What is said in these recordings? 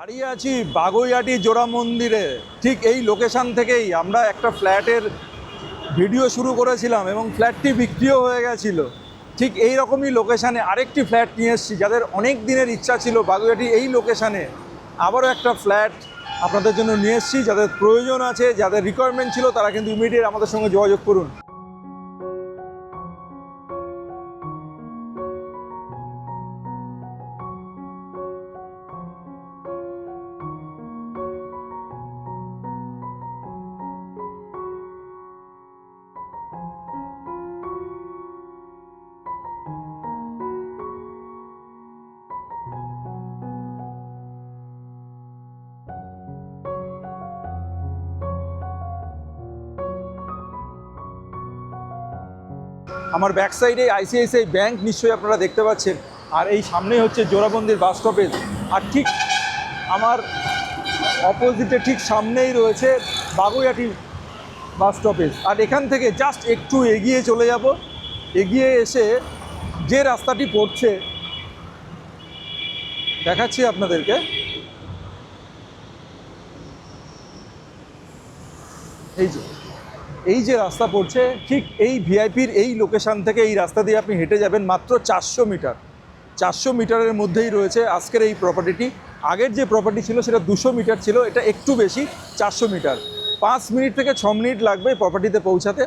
দাঁড়িয়ে আছি বাগুইআটি জোড়া মন্দিরে। ঠিক এই লোকেশন থেকেই আমরা একটা ফ্ল্যাটের ভিডিও শুরু করেছিলাম এবং ফ্ল্যাটটি বিক্রিও হয়ে গেছিলো। ঠিক এই রকমই লোকেশানে আরেকটি ফ্ল্যাট নিয়ে এসেছি, যাদের অনেক দিনের ইচ্ছা ছিল বাগুইআটি এই লোকেশানে আবারও একটা ফ্ল্যাট আপনাদের জন্য নিয়ে এসেছি। যাদের প্রয়োজন আছে, যাদের রিকোয়ারমেন্ট ছিল, তারা কিন্তু ইমিডিয়েট আমাদের সঙ্গে যোগাযোগ করুন। আমার ব্যাক সাইডে আইসিআইসিআই ব্যাংক নিশ্চয়ই আপনারা দেখতে পাচ্ছেন, আর এই সামনেই হচ্ছে জোড়াবন্দির বাস স্টপেজ। আর ঠিক আমার অপোজিটে ঠিক সামনেই রয়েছে বাগুইআটি বাস স্টপেজ। আর এখান থেকে জাস্ট একটু এগিয়ে চলে যাব। এগিয়ে এসে যে রাস্তাটি পড়ছে দেখাচ্ছি আপনাদেরকে। এই যে রাস্তা পড়ছে, ঠিক এই ভিআইপির এই লোকেশান থেকে এই রাস্তা দিয়ে আপনি হেঁটে যাবেন মাত্র 400 মিটার। 400 মিটারের মধ্যেই রয়েছে আজকের এই প্রপার্টিটি। আগের যে প্রপার্টি ছিল সেটা 200 মিটার ছিল, এটা একটু বেশি, 400 মিটার। 5 মিনিট থেকে 6 মিনিট লাগবে প্রপার্টিতে পৌঁছাতে।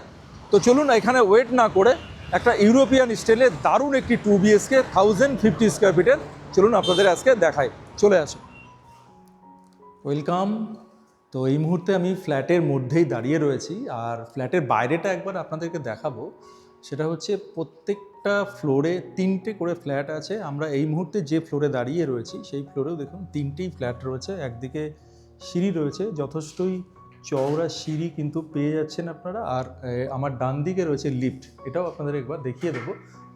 তো চলুন এখানে ওয়েট না করে একটা ইউরোপিয়ান স্টাইলে দারুণ একটি 2 BHK 1050 স্কোয়ার ফিটের চলুন আপনাদের আজকে দেখাই। চলে আসুন। ওয়েলকাম। তো এই মুহূর্তে আমি ফ্ল্যাটের মধ্যেই দাঁড়িয়ে রয়েছি, আর ফ্ল্যাটের বাইরেটা একবার আপনাদেরকে দেখাবো। সেটা হচ্ছে প্রত্যেকটা ফ্লোরে 3টে করে ফ্ল্যাট আছে। আমরা এই মুহূর্তে যে ফ্লোরে দাঁড়িয়ে রয়েছি সেই ফ্লোরেও দেখুন 3টেই ফ্ল্যাট রয়েছে। একদিকে সিঁড়ি রয়েছে, যথেষ্টই চওড়া সিঁড়ি কিন্তু পেয়ে যাচ্ছেন আপনারা। আর আমার ডান দিকে রয়েছে লিফট, এটাও আপনাদের একবার দেখিয়ে দেবো।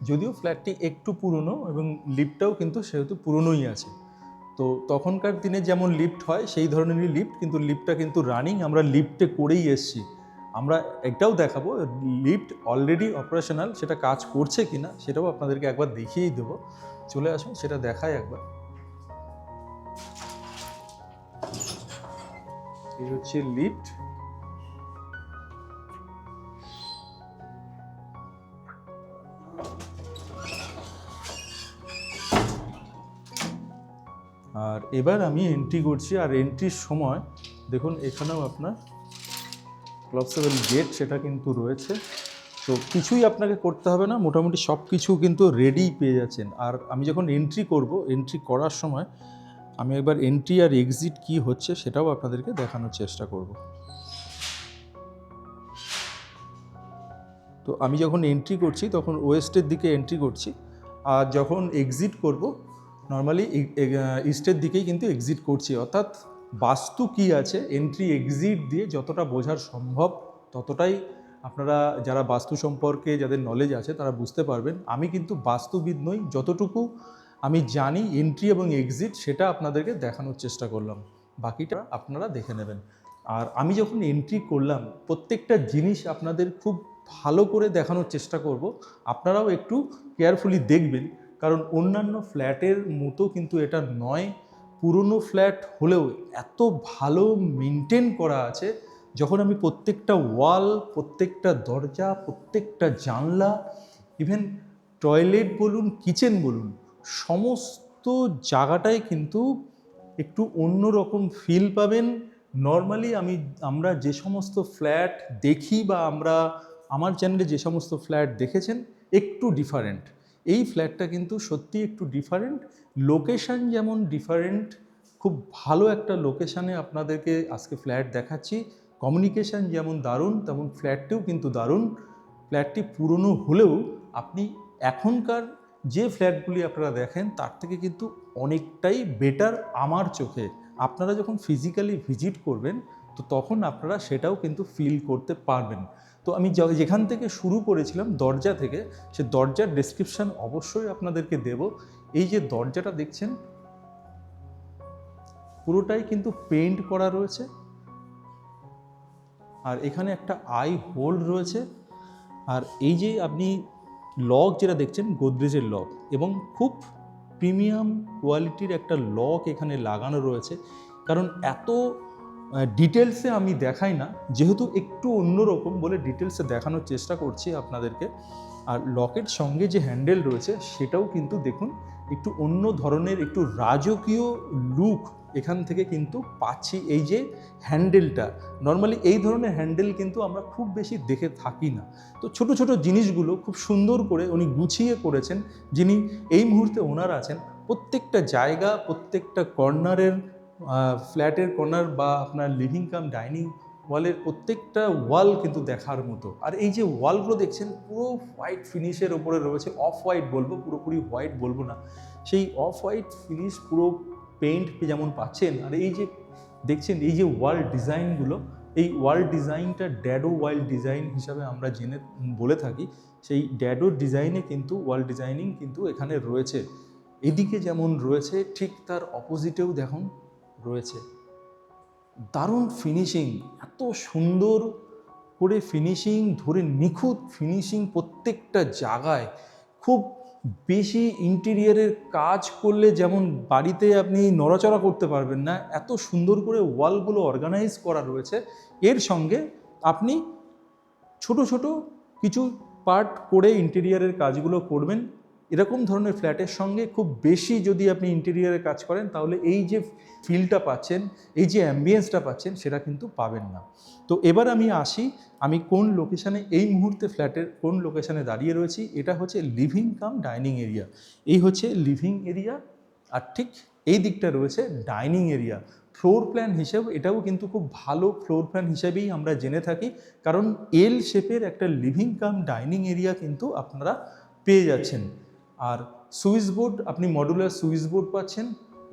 যদিও ফ্ল্যাটটি একটু পুরনো এবং লিফটটাও কিন্তু সেহেতু পুরনোই আছে। তো তখনকার দিনে যেমন লিফট হয় সেই ধরনেরই লিফট, কিন্তু লিফটটা কিন্তু রানিং, আমরা লিফটে করেই এসেছি। আমরা এটাও দেখাবো লিফট অলরেডি অপারেশনাল, সেটা কাজ করছে কিনা সেটাও আপনাদেরকে একবার দেখিয়েই দেবো। চলে আসুন সেটা দেখাই একবার। এই হচ্ছে লিফট। আর এবার আমি এন্ট্রি করছি, আর এন্ট্রির সময় দেখুন এখানেও আপনার ক্লবসেবল গেট সেটা কিন্তু রয়েছে। তো কিছুই আপনাকে করতে হবে না, মোটামুটি সব কিছু কিন্তু রেডিই পেয়ে যাচ্ছেন। আর আমি যখন এন্ট্রি করব, এন্ট্রি করার সময় আমি একবার এন্ট্রি আর এক্সিট কি হচ্ছে সেটাও আপনাদেরকে দেখানোর চেষ্টা করব। তো আমি যখন এন্ট্রি করছি তখন ওয়েস্টের দিকে এন্ট্রি করছি, আর যখন এক্সিট করব নর্মালি ইস্টের দিকেই কিন্তু এক্সিট করছি। অর্থাৎ বাস্তু কি আছে এন্ট্রি এক্সিট দিয়ে যতটা বোঝার সম্ভব ততটাই আপনারা যারা বাস্তু সম্পর্কে যাদের নলেজ আছে তারা বুঝতে পারবেন। আমি কিন্তু বাস্তুবিদ নই, যতটুকু আমি জানি এন্ট্রি এবং এক্সিট সেটা আপনাদেরকে দেখানোর চেষ্টা করলাম, বাকিটা আপনারা দেখে নেবেন। আর আমি যখন এন্ট্রি করলাম প্রত্যেকটা জিনিস আপনাদের খুব ভালো করে দেখানোর চেষ্টা করব। আপনারাও একটু কেয়ারফুলি দেখবেন, কারণ অন্যান্য ফ্ল্যাটের মতো কিন্তু এটা নয়। পুরনো ফ্ল্যাট হলেও এত ভালো মেনটেন করা আছে। যখন আমি প্রত্যেকটা ওয়াল, প্রত্যেকটা দরজা, প্রত্যেকটা জানলা, ইভেন টয়লেট বলুন, কিচেন বলুন, সমস্ত জায়গাটাই কিন্তু একটু অন্যরকম ফিল পাবেন। নর্মালি আমরা যে সমস্ত ফ্ল্যাট দেখি বা আমার চ্যানেলে যে সমস্ত ফ্ল্যাট দেখেছেন একটু ডিফারেন্ট। এই ফ্ল্যাটটা কিন্তু সত্যি একটু ডিফারেন্ট। লোকেশান যেমন ডিফারেন্ট, খুব ভালো একটা লোকেশানে আপনাদেরকে আজকে ফ্ল্যাট দেখাচ্ছি। কমিউনিকেশান যেমন দারুণ, তেমন ফ্ল্যাটটিও কিন্তু দারুণ। ফ্ল্যাটটি পুরনো হলেও আপনি এখনকার যে ফ্ল্যাটগুলি আপনারা দেখেন তার থেকে কিন্তু অনেকটাই বেটার আমার চোখে। আপনারা যখন ফিজিক্যালি ভিজিট করবেন তো তখন আপনারা সেটাও কিন্তু ফিল করতে পারবেন। তো আমি যেখান থেকে শুরু করেছিলাম দরজা থেকে, সে দরজার ডেসক্রিপশান অবশ্যই আপনাদেরকে দেব। এই যে দরজাটা দেখছেন পুরোটাই কিন্তু পেইন্ট করা রয়েছে, আর এখানে একটা আই হোল্ড রয়েছে। আর এই যে আপনি লক যেটা দেখছেন গোদরেজের লক, এবং খুব প্রিমিয়াম কোয়ালিটির একটা লক এখানে লাগানো রয়েছে। কারণ এত ডিটেলসে আমি দেখাই না, যেহেতু একটু অন্যরকম বলে ডিটেলসে দেখানোর চেষ্টা করছি আপনাদেরকে। আর লকের সঙ্গে যে হ্যান্ডেল রয়েছে সেটাও কিন্তু দেখুন একটু অন্য ধরনের, একটু রাজকীয় লুক এখান থেকে কিন্তু পাচ্ছি। এই যে হ্যান্ডেলটা, নর্মালি এই ধরনের হ্যান্ডেল কিন্তু আমরা খুব বেশি দেখে থাকি না। তো ছোট ছোট জিনিসগুলো খুব সুন্দর করে উনি গুছিয়ে করেছেন। যিনি এই মুহূর্তে ওনার আছেন, প্রত্যেকটা জায়গা, প্রত্যেকটা কর্নারের, ফ্ল্যাটের কর্নার বা আপনার লিভিং কাম ডাইনিং ওয়ালের প্রত্যেকটা ওয়াল কিন্তু দেখার মতো। আর এই যে ওয়ালগুলো দেখছেন পুরো হোয়াইট ফিনিশের ওপরে রয়েছে, অফ হোয়াইট বলবো, পুরোপুরি হোয়াইট বলবো না, সেই অফ হোয়াইট ফিনিশ পুরো পেইন্ট যেমন পাচ্ছেন। আর এই যে দেখছেন এই যে ওয়াল ডিজাইনগুলো, এই ওয়াল ডিজাইনটা ড্যাডো ওয়াল ডিজাইন হিসাবে আমরা জেনে বলে থাকি। সেই ড্যাডো ডিজাইনে কিন্তু ওয়াল ডিজাইনিং কিন্তু এখানে রয়েছে। এদিকে যেমন রয়েছে ঠিক তার অপোজিটেও দেখুন রয়েছে। দারুণ ফিনিশিং, এত সুন্দর করে ফিনিশিং, ধরে নিখুঁত ফিনিশিং প্রত্যেকটা জায়গায়। খুব বেশি ইন্টেরিয়ারের কাজ করলে যেমন বাড়িতে আপনি নড়াচড়া করতে পারবেন না, এত সুন্দর করে ওয়ালগুলো অর্গানাইজ করা রয়েছে। এর সঙ্গে আপনি ছোট ছোট কিছু পার্ট করে ইন্টেরিয়ারের কাজগুলো করবেন। এরকম ধরনের ফ্ল্যাটের সঙ্গে খুব বেশি যদি আপনি ইন্টেরিয়ারে কাজ করেন তাহলে এই যে ফিলটা পাচ্ছেন, এই যে অ্যাম্বিয়েন্সটা পাচ্ছেন সেটা কিন্তু পাবেন না। তো এবার আমি আসি, আমি কোন লোকেশানে এই মুহূর্তে ফ্ল্যাটের কোন লোকেশানে দাঁড়িয়ে রয়েছি। এটা হচ্ছে লিভিং কাম ডাইনিং এরিয়া। এই হচ্ছে লিভিং এরিয়া, আর ঠিক এই দিকটা রয়েছে ডাইনিং এরিয়া। ফ্লোর প্ল্যান হিসেবে এটাও কিন্তু খুব ভালো ফ্লোর প্ল্যান হিসেবেই আমরা জেনে থাকি, কারণ এল শেপের একটা লিভিং কাম ডাইনিং এরিয়া কিন্তু আপনারা পেয়ে যাচ্ছেন। আর সুইচ বোর্ড, আপনি মডুলার সুইচ বোর্ড পাচ্ছেন।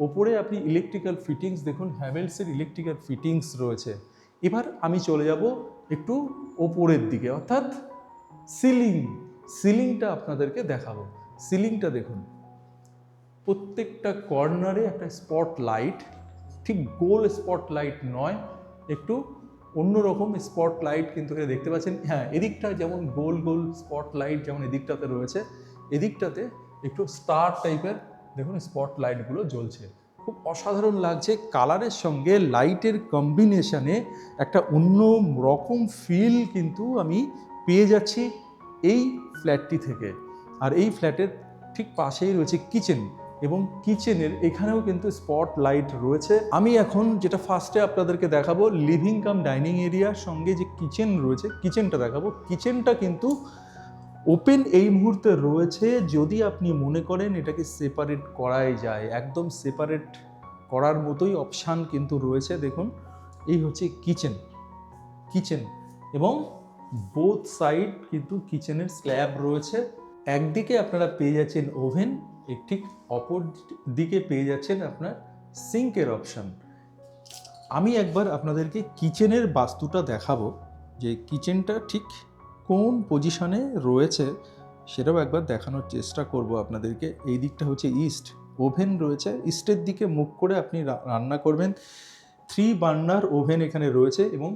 ওপরে আপনি ইলেকট্রিক্যাল ফিটিংস দেখুন, হ্যাভেলসের ইলেকট্রিক্যাল ফিটিংস রয়েছে। এবার আমি চলে যাব একটু ওপরের দিকে, অর্থাৎ সিলিংটা আপনাদেরকে দেখাবো। সিলিংটা দেখুন, প্রত্যেকটা কর্নারে একটা স্পট লাইট, ঠিক গোল স্পট লাইট নয়, একটু অন্যরকম স্পট লাইট কিন্তু এখানে দেখতে পাচ্ছেন। হ্যাঁ, এদিকটা যেমন গোল গোল স্পট লাইট যেমন এদিকটাতে রয়েছে, এদিকটাতে একটু স্টার টাইপের দেখুন স্পট লাইটগুলো জ্বলছে, খুব অসাধারণ লাগছে। কালারের সঙ্গে লাইটের কম্বিনেশনে একটা অন্য রকম ফিল কিন্তু আমি পেয়ে যাচ্ছি এই ফ্ল্যাটটি থেকে। আর এই ফ্ল্যাটের ঠিক পাশেই রয়েছে কিচেন, এবং কিচেনের এখানেও কিন্তু স্পট লাইট রয়েছে। আমি এখন যেটা ফার্স্টে আপনাদেরকে দেখাবো, লিভিং কাম ডাইনিং এরিয়ার সঙ্গে যে কিচেন রয়েছে, কিচেনটা দেখাবো। কিচেনটা কিন্তু ওপেন এই মুহূর্তে রয়েছে। যদি আপনি মনে করেন এটাকে সেপারেট করাই যায়, একদম সেপারেট করার মতোই অপশান কিন্তু রয়েছে। দেখুন, এই হচ্ছে কিচেন এবং বোথ সাইড কিন্তু কিচেনের স্ল্যাব রয়েছে। একদিকে আপনারা পেয়ে যাচ্ছেন ওভেন, ঠিক অপর দিকে পেয়ে যাচ্ছেন আপনার সিঙ্কের অপশান। আমি একবার আপনাদেরকে কিচেনের বাস্তুটা দেখাবো, যে কিচেনটা ঠিক কোন পজিশনে রয়েছে সেটাও একবার দেখানোর চেষ্টা করব আপনাদেরকে। এই দিকটা হচ্ছে ইস্ট, ওভেন রয়েছে ইস্টের দিকে মুখ করে আপনি রান্না করবেন। 3 বার্নার ওভেন এখানে রয়েছে, এবং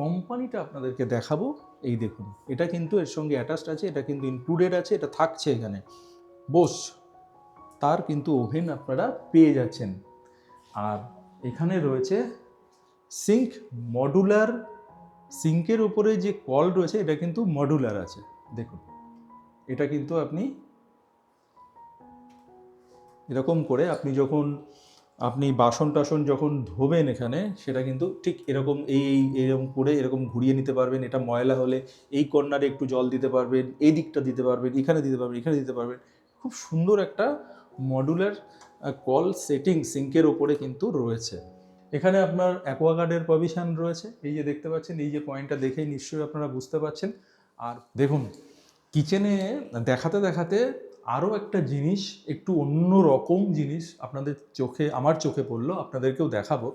কোম্পানিটা আপনাদেরকে দেখাবো। এই দেখুন, এটা কিন্তু এর সঙ্গে অ্যাটাচড আছে, এটা কিন্তু ইনক্লুডেড আছে, এটা থাকছে এখানে। বোস তার কিন্তু ওভেন আপনারা পেয়ে যাচ্ছেন। আর এখানে রয়েছে সিঙ্ক, মডুলার সিঙ্কের উপরে যে কল রয়েছে এটা কিন্তু মডুলার আছে। দেখুন, এটা কিন্তু আপনি এরকম করে আপনি বাসন টাসন যখন ধোবেন এখানে, সেটা কিন্তু ঠিক এরকম এরকম করে এরকম ঘুরিয়ে নিতে পারবেন। এটা ময়লা হলে এই কর্নারে একটু জল দিতে পারবেন, এই দিকটা দিতে পারবেন, এখানে দিতে পারবেন, এখানে দিতে পারবেন। খুব সুন্দর একটা মডুলার কল সেটিং সিঙ্কের ওপরে কিন্তু রয়েছে। এখানে আপনার অ্যাকোয়াগার্ডের প্রভিশন রয়েছে, এই যে দেখতে পাচ্ছেন, এই যে পয়েন্টটা দেখেই নিশ্চয়ই আপনারা বুঝতে পারছেন। আর দেখুন, কিচেনে দেখাতে দেখাতে আরও একটা জিনিস, একটু অন্য রকম জিনিস আমার চোখে পড়লো, আপনাদেরকেও দেখাবো।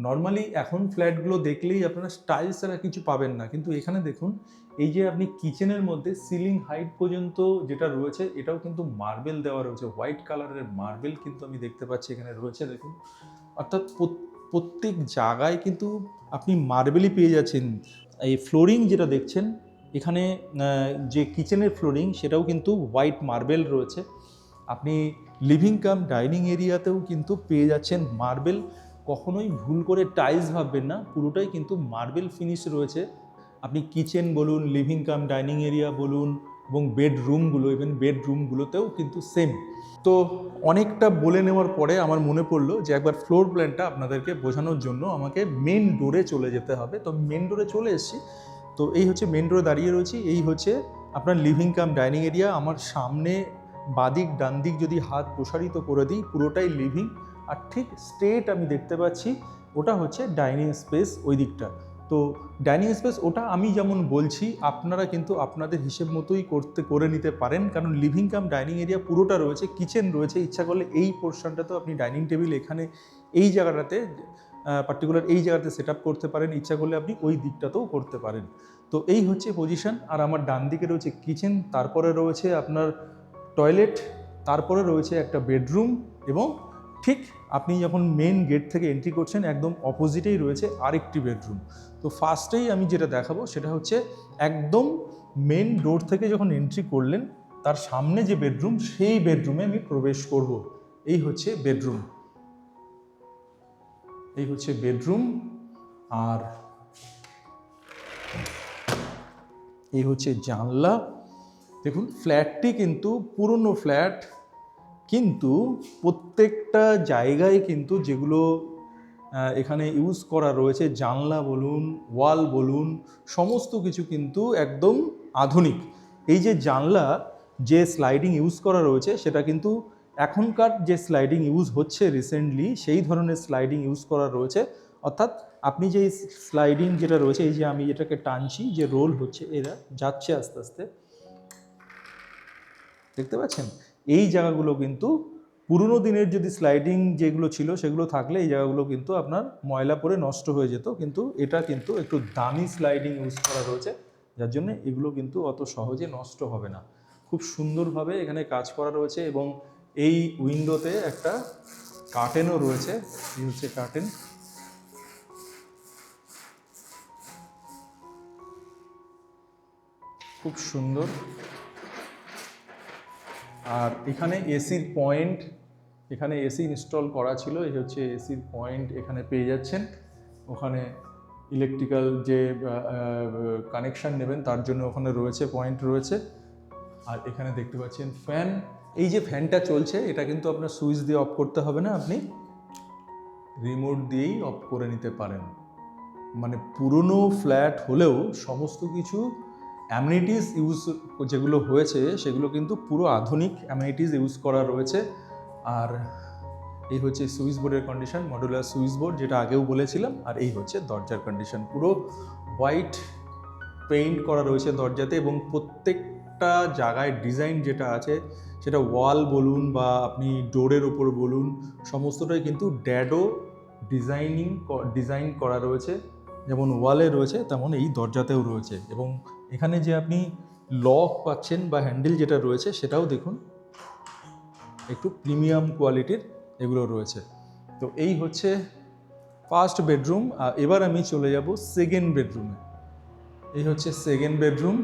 নর্মালি এখন ফ্ল্যাটগুলো দেখলেই আপনারা স্টাইলস ছাড়া কিছু পাবেন না, কিন্তু এখানে দেখুন, এই যে আপনি কিচেনের মধ্যে সিলিং হাইট পর্যন্ত যেটা রয়েছে এটাও কিন্তু মার্বেল দেওয়া রয়েছে, হোয়াইট কালারের মার্বেল কিন্তু আমি দেখতে পাচ্ছি এখানে রয়েছে। দেখুন, অর্থাৎ প্রত্যেক জায়গায় কিন্তু আপনি মার্বেলই পেয়ে যাচ্ছেন। এই ফ্লোরিং যেটা দেখছেন এখানে, যে কিচেনের ফ্লোরিং সেটাও কিন্তু হোয়াইট মার্বেল রয়েছে। আপনি লিভিং কাম ডাইনিং এরিয়াতেও কিন্তু পেয়ে যাচ্ছেন মার্বেল। কখনোই ভুল করে টাইলস ভাববেন না, পুরোটাই কিন্তু মার্বেল ফিনিশ রয়েছে। আপনি কিচেন বলুন, লিভিং কাম ডাইনিং এরিয়া বলুন এবং বেডরুমগুলো, ইভেন বেডরুমগুলোতেও কিন্তু সেম। তো অনেকটা বলে নেওয়ার পরে আমার মনে পড়লো যে একবার ফ্লোর প্ল্যানটা আপনাদেরকে বোঝানোর জন্য আমাকে মেন ডোরে চলে যেতে হবে। তো মেন ডোরে চলে এসেছি। তো এই হচ্ছে মেন ডোরে দাঁড়িয়ে রয়েছি। এই হচ্ছে আপনার লিভিং কাম ডাইনিং এরিয়া। আমার সামনে বাদিক ডান দিক যদি হাত প্রসারিত করে দিই, পুরোটাই লিভিং। আর ঠিক স্ট্রেট আমি দেখতে পাচ্ছি ওটা হচ্ছে ডাইনিং স্পেস ওই দিকটা। তো ডাইনিং স্পেস ওটা আমি যেমন বলছি আপনারা কিন্তু আপনাদের হিসেব মতোই করে নিতে পারেন, কারণ লিভিং কাম ডাইনিং এরিয়া পুরোটা রয়েছে, কিচেন রয়েছে। ইচ্ছা করলে এই পোর্শনটাতেও আপনি ডাইনিং টেবিল এখানে এই জায়গাটাতে পার্টিকুলার এই জায়গাতে সেট আপ করতে পারেন, ইচ্ছা করলে আপনি ওই দিকটাতেও করতে পারেন। তো এই হচ্ছে পজিশন। আর আমার ডান দিকে রয়েছে কিচেন, তারপরে রয়েছে আপনার টয়লেট, তারপরে রয়েছে একটা বেডরুম, এবং ঠিক আপনি যখন মেন গেট থেকে এন্ট্রি করছেন একদম অপোজিটেই রয়েছে আরেকটি বেডরুম। তো ফার্স্টেই আমি যেটা দেখাবো সেটা হচ্ছে একদম মেন ডোর থেকে যখন এন্ট্রি করলেন তার সামনে যে বেডরুম, সেই বেডরুমে আমি প্রবেশ করব। এই হচ্ছে বেডরুম, এই হচ্ছে বেডরুম। আর এই হচ্ছে জানলা। দেখুন ফ্ল্যাটটি কিন্তু পুরনো ফ্ল্যাট, কিন্তু প্রত্যেকটা জায়গায় কিন্তু যেগুলো এখানে ইউজ করা রয়েছে, জানলা বলুন, ওয়াল বলুন, সমস্ত কিছু কিন্তু একদম আধুনিক। এই যে জানলা, যে স্লাইডিং ইউজ করা রয়েছে সেটা কিন্তু এখনকার যে স্লাইডিং ইউজ হচ্ছে রিসেন্টলি, সেই ধরনের স্লাইডিং ইউজ করা রয়েছে। অর্থাৎ আপনি যে স্লাইডিং যেটা রয়েছে, এই যে আমি এটাকে টানছি, যে রোল হচ্ছে, এরা যাচ্ছে আস্তে আস্তে, দেখতে পাচ্ছেন? এই জায়গাগুলো কিন্তু পুরনো দিনের যদি স্লাইডিং যেগুলো ছিল সেগুলো থাকলে এই জায়গাগুলো কিন্তু আপনার ময়লা পড়ে নষ্ট হয়ে যেত, কিন্তু এটা কিন্তু একটু দামি স্লাইডিং ইউজ করা রয়েছে, যার জন্য এগুলো কিন্তু অত সহজে নষ্ট হবে না। খুব সুন্দরভাবে এখানে কাজ করা রয়েছে, এবং এই উইন্ডোতে একটা কার্টেনও রয়েছে। এই হচ্ছে কার্টেন। খুব সুন্দর। আর এখানে এসির পয়েন্ট, এখানে এসি ইনস্টল করা ছিল, এই হচ্ছে এসির পয়েন্ট এখানে পেয়ে যাচ্ছেন। ওখানে ইলেকট্রিক্যাল যে কানেকশান নেবেন তার জন্য ওখানে রয়েছে, পয়েন্ট রয়েছে। আর এখানে দেখতে পাচ্ছেন ফ্যান। এই যে ফ্যানটা চলছে এটা কিন্তু আপনার সুইচ দিয়ে অফ করতে হবে না, আপনি রিমোট দিয়েই অফ করে নিতে পারেন। মানে পুরনো ফ্ল্যাট হলেও সমস্ত কিছু অ্যামিনিটিস ইউজ যেগুলো হয়েছে সেগুলো কিন্তু পুরো আধুনিক অ্যামিনিটিস ইউজ করা রয়েছে। আর এই হচ্ছে সুইচ বোর্ডের কন্ডিশন, মডুলার সুইচ বোর্ড, যেটা আগেও বলেছিলাম। আর এই হচ্ছে দরজার কন্ডিশন, পুরো হোয়াইট পেইন্ট করা রয়েছে দরজাতে, এবং প্রত্যেকটা জায়গায় ডিজাইন যেটা আছে সেটা ওয়াল বলুন বা আপনি ডোরের ওপর বলুন, সমস্তটাই কিন্তু ড্যাডো ডিজাইন করা রয়েছে। যেমন ওয়ালে রয়েছে তেমন এই দরজাতেও রয়েছে, এবং এখানে যে আপনি লক পাচ্ছেন বা হ্যান্ডেল যেটা রয়েছে সেটাও দেখুন একটু প্রিমিয়াম কোয়ালিটির এগুলো রয়েছে। তো এই হচ্ছে ফার্স্ট বেডরুম। আর এবার আমি চলে যাব সেকেন্ড বেডরুমে। এই হচ্ছে সেকেন্ড বেডরুম।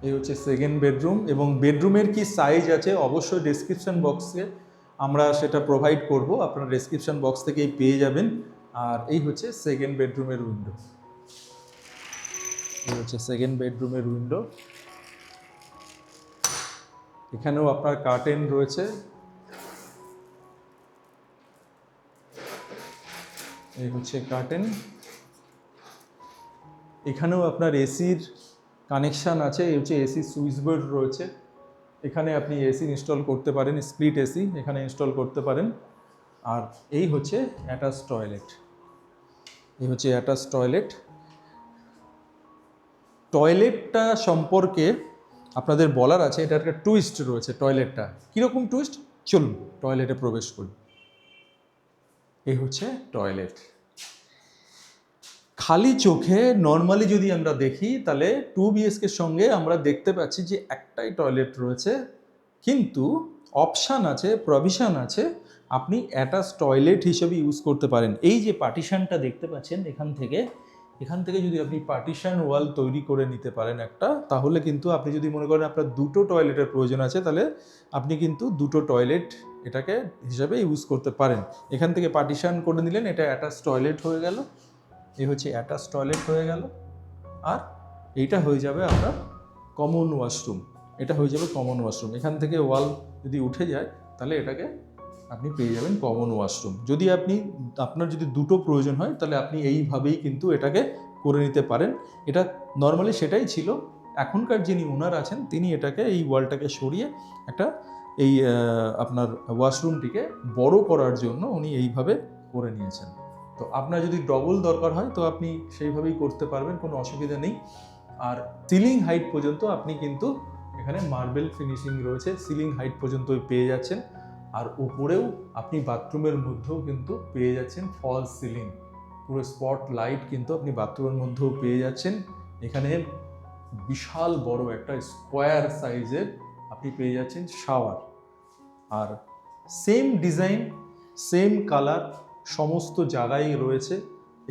এই হচ্ছে সেকেন্ড বেডরুম, এবং বেডরুমের কি সাইজ আছে অবশ্যই ডেসক্রিপশন বক্সে আমরা সেটা প্রোভাইড করব, আপনারা ডেসক্রিপশন বক্স থেকেই পেয়ে যাবেন। আর এই হচ্ছে সেকেন্ড বেডরুমের উইন্ডো। এই হচ্ছে সেকেন্ড বেডরুমের উইন্ডো। এখানেও আপনার কার্টেন রয়েছে। এই হচ্ছে কার্টেন। এখানেও আপনার এসির কানেকশান আছে। এই হচ্ছে এসি সুইচ বোর্ড রয়েছে, এখানে আপনি এসি ইনস্টল করতে পারেন, স্প্লিট এসি এখানে ইনস্টল করতে পারেন। আর এই হচ্ছে অ্যাটাচ টয়লেট। এই হচ্ছে অ্যাটাচ টয়লেট। টয়লেটটা সম্পর্কে আপনাদের বলার আছে, এটা একটা টুইস্ট রয়েছে টয়লেটটা। কীরকম টুইস্ট, চলুন টয়লেটে প্রবেশ করি। এই হচ্ছে টয়লেট। খালি চোখে নর্মালি যদি আমরা দেখি তাহলে 2 BHKর সঙ্গে আমরা দেখতে পাচ্ছি যে একটাই টয়লেট রয়েছে, কিন্তু অপশান আছে, প্রভিশন আছে, আপনি অ্যাটাচ টয়লেট হিসেবে ইউজ করতে পারেন। এই যে পার্টিশনটা দেখতে পাচ্ছেন এখান থেকে, এখান থেকে যদি আপনি পার্টিশন ওয়াল তৈরি করে নিতে পারেন একটা, তাহলে কিন্তু আপনি যদি মনে করেন আপনার দুটো টয়লেটের প্রয়োজন আছে, তাহলে আপনি কিন্তু দুটো টয়লেট এটাকে হিসাবে ইউজ করতে পারেন। এখান থেকে পার্টিশন করে নিলেন, এটা অ্যাটাচ টয়লেট হয়ে গেল, এই হচ্ছে অ্যাটাচ টয়লেট হয়ে গেল, আর এইটা হয়ে যাবে আপনার কমন ওয়াশরুম। এটা হয়ে যাবে কমন ওয়াশরুম। এখান থেকে ওয়াল যদি উঠে যায় তাহলে এটাকে আপনি পেয়ে যাবেন কমন ওয়াশরুম। যদি আপনার যদি দুটো প্রয়োজন হয় তাহলে আপনি এইভাবেই কিন্তু এটাকে করে নিতে পারেন। এটা নর্মালি সেটাই ছিল। এখনকার যিনি ওনার আছেন তিনি এটাকে এই ওয়ালটাকে সরিয়ে একটা এই আপনার ওয়াশরুমটিকে বড় করার জন্য উনি এইভাবে করে নিয়েছেন। তো আপনার যদি ডবল দরকার হয় তো আপনি সেইভাবেই করতে পারবেন, কোনো অসুবিধা নেই। আর সিলিং হাইট পর্যন্ত আপনি কিন্তু এখানে মার্বেল ফিনিশিং রয়েছে, সিলিং হাইট পর্যন্ত পেয়ে যাচ্ছেন। আর উপরেও আপনি বাথরুমের মধ্যেও কিন্তু পেয়ে যাচ্ছেন ফলস সিলিং, পুরো স্পট লাইট কিন্তু আপনি বাথরুমের মধ্যেও পেয়ে যাচ্ছেন। এখানে বিশাল বড় একটা স্কোয়ার সাইজের আপনি পেয়ে যাচ্ছেন শাওয়ার। আর সেম ডিজাইন, সেম কালার সমস্ত জায়গায় রয়েছে,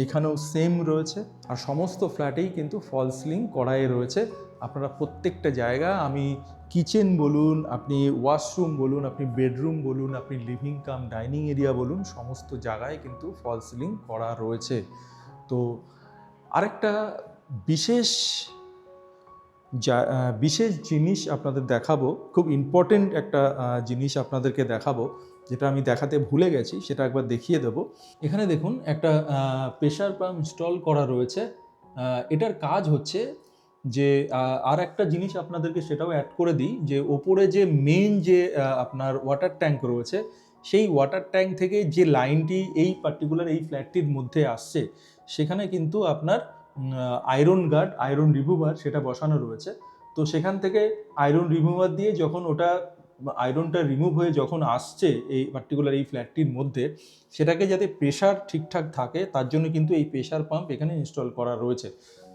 এখানেও সেম রয়েছে। আর সমস্ত ফ্ল্যাটেই কিন্তু ফল সিলিং করাই রয়েছে। আপনারা প্রত্যেকটা জায়গা, আমি কিচেন বলুন, আপনি ওয়াশরুম বলুন, আপনি বেডরুম বলুন, আপনি লিভিং কাম ডাইনিং এরিয়া বলুন, সমস্ত জায়গায় কিন্তু ফল সিলিং করা রয়েছে। তো আরেকটা বিশেষ বিশেষ জিনিস আপনাদের দেখাবো, খুব ইম্পর্টেন্ট একটা জিনিস আপনাদেরকে দেখাবো, যেটা আমি দেখাতে ভুলে গেছি, সেটা একবার দেখিয়ে দেবো। এখানে দেখুন একটা প্রেশার পাম্প ইনস্টল করা রয়েছে। এটার কাজ হচ্ছে যে আর একটা জিনিস আপনাদেরকে সেটাও অ্যাড করে দিই, যে ওপরে যে মেন যে আপনার ওয়াটার ট্যাঙ্ক রয়েছে, সেই ওয়াটার ট্যাঙ্ক থেকে যে লাইনটি এই পার্টিকুলার এই ফ্ল্যাটটির মধ্যে আসছে, সেখানে কিন্তু আপনার আয়রন গার্ড, আয়রন রিমুভার সেটা বসানো রয়েছে। তো সেখান থেকে আয়রন রিমুভার দিয়ে যখন ওটা আয়রনটা রিমুভ হয়ে যখন আসছে এই পার্টিকুলার এই ফ্ল্যাটটির মধ্যে, সেটাকে যাতে প্রেশার ঠিকঠাক থাকে তার জন্য কিন্তু এই প্রেশার পাম্প এখানে ইনস্টল করা রয়েছে।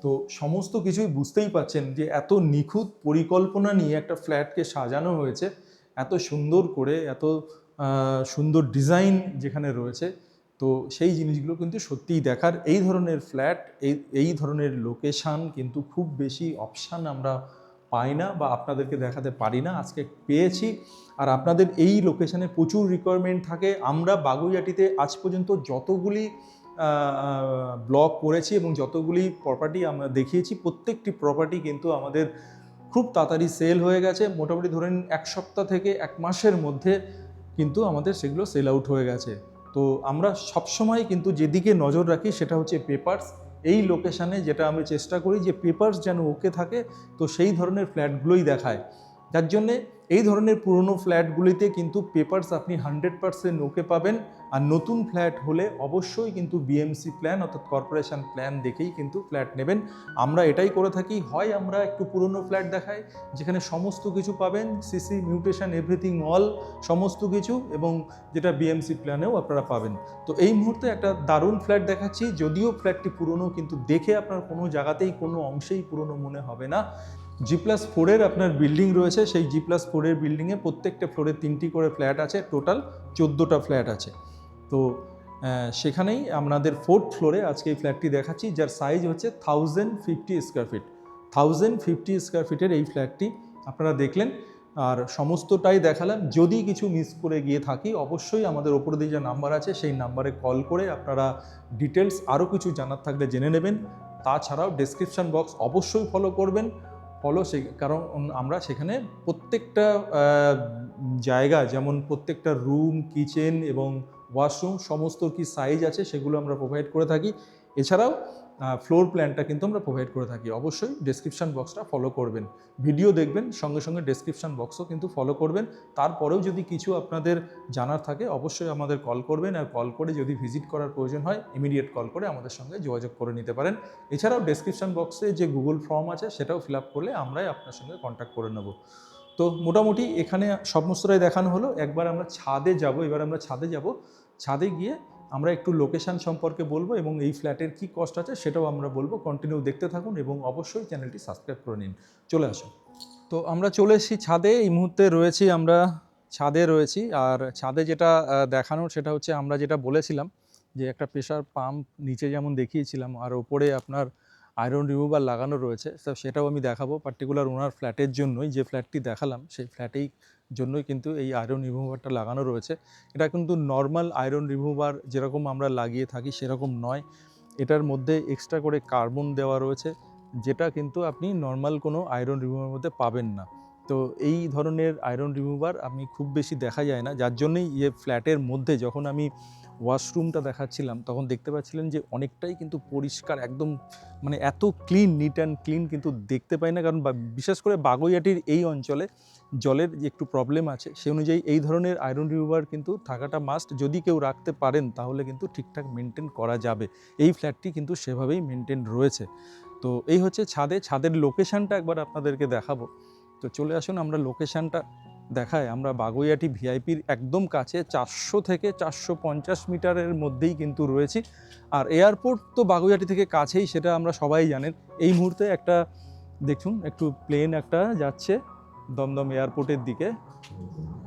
তো সমস্ত কিছুই বুঝতেই পাচ্ছেন যে এত নিখুঁত পরিকল্পনা নিয়ে একটা ফ্ল্যাটকে সাজানো হয়েছে, এত সুন্দর করে, এত সুন্দর ডিজাইন যেখানে রয়েছে। তো সেই জিনিসগুলো কিন্তু সত্যিই দেখার। এই ধরনের ফ্ল্যাট, এই ধরনের লোকেশান কিন্তু খুব বেশি অপশান আমরা পাই না বা আপনাদেরকে দেখাতে পারি না, আজকে পেয়েছি। আর আপনাদের এই লোকেশানে প্রচুর রিকোয়ারমেন্ট থাকে। আমরা বাগুইআটিতে আজ পর্যন্ত যতগুলি ব্লগ করেছি এবং যতগুলি প্রপার্টি আমরা দেখিয়েছি, প্রত্যেকটি প্রপার্টি কিন্তু আমাদের খুব তাড়াতাড়ি সেল হয়ে গেছে। মোটামুটি ধরেন 1 সপ্তাহ থেকে 1 মাসের মধ্যে কিন্তু আমাদের সেগুলো সেল আউট হয়ে গেছে। তো আমরা সবসময় কিন্তু যেদিকে নজর রাখি সেটা হচ্ছে পেপারস। এই লোকেশানে যেটা আমরা চেষ্টা করি যে পেপারস যেন ওকে থাকে, তো সেই ধরনের ফ্ল্যাটগুলোই দেখায়। যার জন্যে এই ধরনের পুরনো ফ্ল্যাটগুলিতে কিন্তু পেপারস আপনি 100% ওকে পাবেন। আর নতুন ফ্ল্যাট হলে অবশ্যই কিন্তু বিএমসি প্ল্যান অর্থাৎ কর্পোরেশন প্ল্যান দেখেই কিন্তু ফ্ল্যাট নেবেন। আমরা এটাই করে থাকি, হয় আমরা একটু পুরনো ফ্ল্যাট দেখাই যেখানে সমস্ত কিছু পাবেন, সিসি মিউটেশন এভরিথিং অল সমস্ত কিছু, এবং যেটা বিএমসি প্ল্যানেও আপনারা পাবেন। তো এই মুহূর্তে একটা দারুণ ফ্ল্যাট দেখাচ্ছি, যদিও ফ্ল্যাটটি পুরনো, কিন্তু দেখে আপনার কোনো জায়গাতেই কোনো অংশেই পুরনো মনে হবে না। G+4 আপনার বিল্ডিং রয়েছে, সেই G+4 বিল্ডিংয়ে প্রত্যেকটা ফ্লোরে 3টি করে ফ্ল্যাট আছে, টোটাল 14টা ফ্ল্যাট আছে। তো সেখানেই আপনাদের 4th ফ্লোরে আজকে এই ফ্ল্যাটটি দেখাচ্ছি, যার সাইজ হচ্ছে 1050 স্কোয়ার ফিট। 1050 স্কোয়ার ফিটের এই ফ্ল্যাটটি আপনারা দেখলেন, আর সমস্তটাই দেখালাম। যদি কিছু মিস করে গিয়ে থাকি অবশ্যই আমাদের ওপরে দিয়ে যে নাম্বার আছে সেই নাম্বারে কল করে আপনারা ডিটেলস আরও কিছু জানার থাকলে জেনে নেবেন। তাছাড়াও ডেসক্রিপশন বক্স অবশ্যই ফলো করবেন, কারণ আমরা সেখানে প্রত্যেকটা জায়গা, যেমন প্রত্যেকটা রুম, কিচেন এবং ওয়াশরুম সমস্ত কি সাইজ আছে সেগুলো আমরা প্রোভাইড করে থাকি। এছাড়াও ফ্লোর প্ল্যানটা কিন্তু আমরা প্রোভাইড করে থাকি। অবশ্যই ডেসক্রিপশন বক্সটা ফলো করবেন, ভিডিও দেখবেন, সঙ্গে সঙ্গে ডেসক্রিপশন বক্সও কিন্তু ফলো করবেন। তারপরেও যদি কিছু আপনাদের জানার থাকে অবশ্যই আমাদের কল করবেন, আর কল করে যদি ভিজিট করার প্রয়োজন হয় ইমিডিয়েট কল করে আমাদের সঙ্গে যোগাযোগ করে নিতে পারেন। এছাড়াও ডেসক্রিপশন বক্সে যে গুগল ফর্ম আছে সেটাও ফিল আপ করলে আমরাই আপনার সঙ্গে কন্ট্যাক্ট করে নেব। তো মোটামুটি এখানে সমস্তটাই দেখানো হলো। একবার আমরা ছাদে যাব, এবার আমরা ছাদে যাব। ছাদে গিয়ে আমরা একটু লোকেশান সম্পর্কে বলবো এবং এই ফ্ল্যাটের কি কস্ট আছে সেটাও আমরা বলবো। কন্টিনিউ দেখতে থাকুন এবং অবশ্যই চ্যানেলটি সাবস্ক্রাইব করে নিন। চলে আসুন। তো আমরা চলে এসেছি ছাদে, এই মুহূর্তে রয়েছি আমরা ছাদে রয়েছি। আর ছাদে যেটা দেখানোর সেটা হচ্ছে আমরা যেটা বলেছিলাম যে একটা প্রেশার পাম্প নিচে যেমন দেখিয়েছিলাম আর ওপরে আপনার আয়রন রিমুভার লাগানো রয়েছে, তো সেটাও আমি দেখাবো পার্টিকুলার ওনার ফ্ল্যাটের জন্যই। যে ফ্ল্যাটটি দেখালাম সেই ফ্ল্যাটেই জন্যই কিন্তু এই আয়রন রিমুভারটা লাগানো রয়েছে। এটা কিন্তু নর্মাল আয়রন রিমুভার যেরকম আমরা লাগিয়ে থাকি সেরকম নয়, এটার মধ্যে এক্সট্রা করে কার্বন দেওয়া রয়েছে, যেটা কিন্তু আপনি নর্মাল কোনো আয়রন রিমুভারের মধ্যে পাবেন না। তো এই ধরনের আয়রন রিমুভার আমি খুব বেশি দেখা যায় না, যার জন্যই ফ্ল্যাটের মধ্যে যখন আমি ওয়াশরুমটা দেখাচ্ছিলাম তখন দেখতে পাচ্ছিলেন যে অনেকটাই কিন্তু পরিষ্কার, একদম মানে এত ক্লিন, নিট অ্যান্ড ক্লিন কিন্তু দেখতে পাই না। কারণ বিশেষ করে বাগুইআটির এই অঞ্চলে জলের যে একটু প্রবলেম আছে, সেই অনুযায়ী এই ধরনের আয়রন রিমুভার কিন্তু থাকাটা মাস্ট। যদি কেউ রাখতে পারেন তাহলে কিন্তু ঠিকঠাক মেনটেন করা যাবে। এই ফ্ল্যাটটি কিন্তু সেভাবেই মেনটেন রয়েছে। তো এই হচ্ছে ছাদের লোকেশানটা একবার আপনাদেরকে দেখাবো। তো চলে আসুন আমরা লোকেশানটা দেখায়। আমরা বাগুইআটি ভিআইপির একদম কাছে 400 থেকে 450 মিটারের মধ্যেই কিন্তু রয়েছি। আর এয়ারপোর্ট তো বাগুইআটি থেকে কাছেই, সেটা আমরা সবাই জানেন। এই মুহূর্তে একটা দেখুন একটু প্লেন একটা যাচ্ছে দমদম এয়ারপোর্টের দিকে।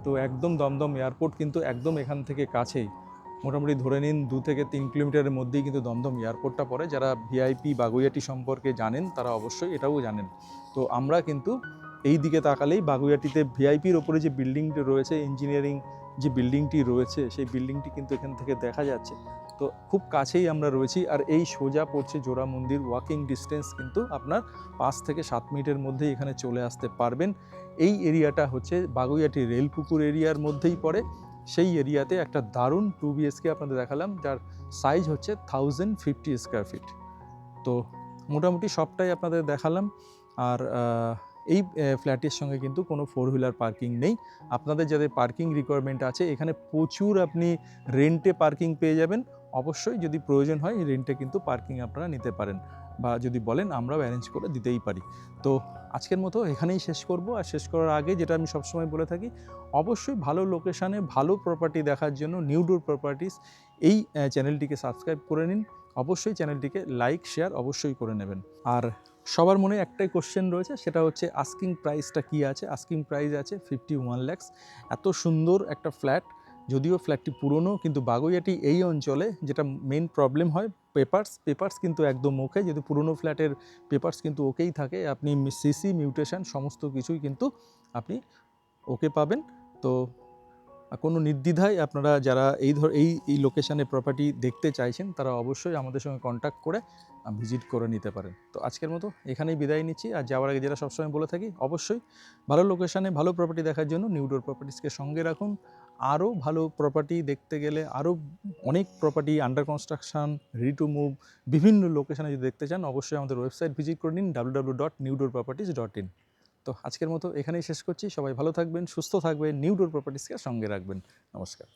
তো একদম দমদম এয়ারপোর্ট কিন্তু একদম এখান থেকে কাছেই, মোটামুটি ধরে নিন 2 থেকে 3 কিলোমিটারের মধ্যেই কিন্তু দমদম এয়ারপোর্টটা পড়ে। যারা ভিআইপি বাগুইআটি সম্পর্কে জানেন তারা অবশ্যই এটাও জানেন। তো আমরা কিন্তু এই দিকে তাকালেই বাগুইআটিতে ভিআইপির ওপরে যে বিল্ডিংটি রয়েছে, ইঞ্জিনিয়ারিং যে বিল্ডিংটি রয়েছে, সেই বিল্ডিংটি কিন্তু এখান থেকে দেখা যাচ্ছে। তো খুব কাছেই আমরা রয়েছি। আর এই সোজা পড়ছে জোড়া মন্দির, ওয়াকিং ডিস্টেন্স কিন্তু আপনার 5 থেকে 7 মিনিটের মধ্যেই এখানে চলে আসতে পারবেন। এই এরিয়াটা হচ্ছে বাগুইআটি রেলপুকুর এরিয়ার মধ্যেই পড়ে। সেই এরিয়াতে একটা দারুণ 2 BHK আপনাদের দেখালাম, যার সাইজ হচ্ছে 1050 স্কোয়ার ফিট। তো মোটামুটি সবটাই আপনাদের দেখালাম। আর এই ফ্ল্যাটের সঙ্গে কিন্তু কোনো 4 হুইলার পার্কিং নেই। আপনাদের যাদের পার্কিং রিকোয়ারমেন্ট আছে, এখানে প্রচুর আপনি রেন্টে পার্কিং পেয়ে যাবেন। অবশ্যই যদি প্রয়োজন হয় রেন্টে কিন্তু পার্কিং আপনারা নিতে পারেন, বা যদি বলেন আমরাও অ্যারেঞ্জ করে দিতেই পারি। তো আজকের মতো এখানেই শেষ করব। আর শেষ করার আগে যেটা আমি সবসময় বলে থাকি, অবশ্যই ভালো লোকেশানে ভালো প্রপার্টি দেখার জন্য নিউডোর প্রপার্টিস এই চ্যানেলটিকে সাবস্ক্রাইব করে নিন। অবশ্যই চ্যানেলটিকে লাইক শেয়ার অবশ্যই করে নেবেন। আর সবার মনে একটাই কোশ্চেন রয়েছে, সেটা হচ্ছে আস্কিং প্রাইসটা কী আছে। আস্কিং প্রাইস আছে 51 lakhs। এত সুন্দর একটা ফ্ল্যাট, যদিও ফ্ল্যাটটি পুরনো, কিন্তু বাগুইআটি এই অঞ্চলে যেটা মেন প্রবলেম হয় পেপার্স কিন্তু একদম ওকে। যদি পুরনো ফ্ল্যাটের পেপার্স কিন্তু ওকেই থাকে, আপনি সিসি মিউটেশন সমস্ত কিছুই কিন্তু আপনি ওকে পাবেন। তো কোনো নির্দ্বিধায় আপনারা যারা এই লোকেশানে প্রপার্টি দেখতে চাইছেন তারা অবশ্যই আমাদের সঙ্গে কন্ট্যাক্ট করে ভিজিট করে নিতে পারেন। তো আজকের মতো এখানেই বিদায় নিচ্ছি। আর যাওয়ার আগে যেটা সবসময় বলে থাকি, অবশ্যই ভালো লোকেশানে ভালো প্রপার্টি দেখার জন্য নিউডোর প্রপার্টিসকে সঙ্গে রাখুন। আরও ভালো প্রপার্টি দেখতে গেলে, আরও অনেক property under construction, ready to move, বিভিন্ন লোকেশানে যদি দেখতে চান অবশ্যই আমাদের ওয়েবসাইট ভিজিট করে নিন www.newdoorproperties.in। তো আজকের মতো এখানেই শেষ করছি। সবাই ভালো থাকবেন, সুস্থ থাকবেন, নিউডোর প্রপার্টিসকে সঙ্গে রাখবেন। নমস্কার।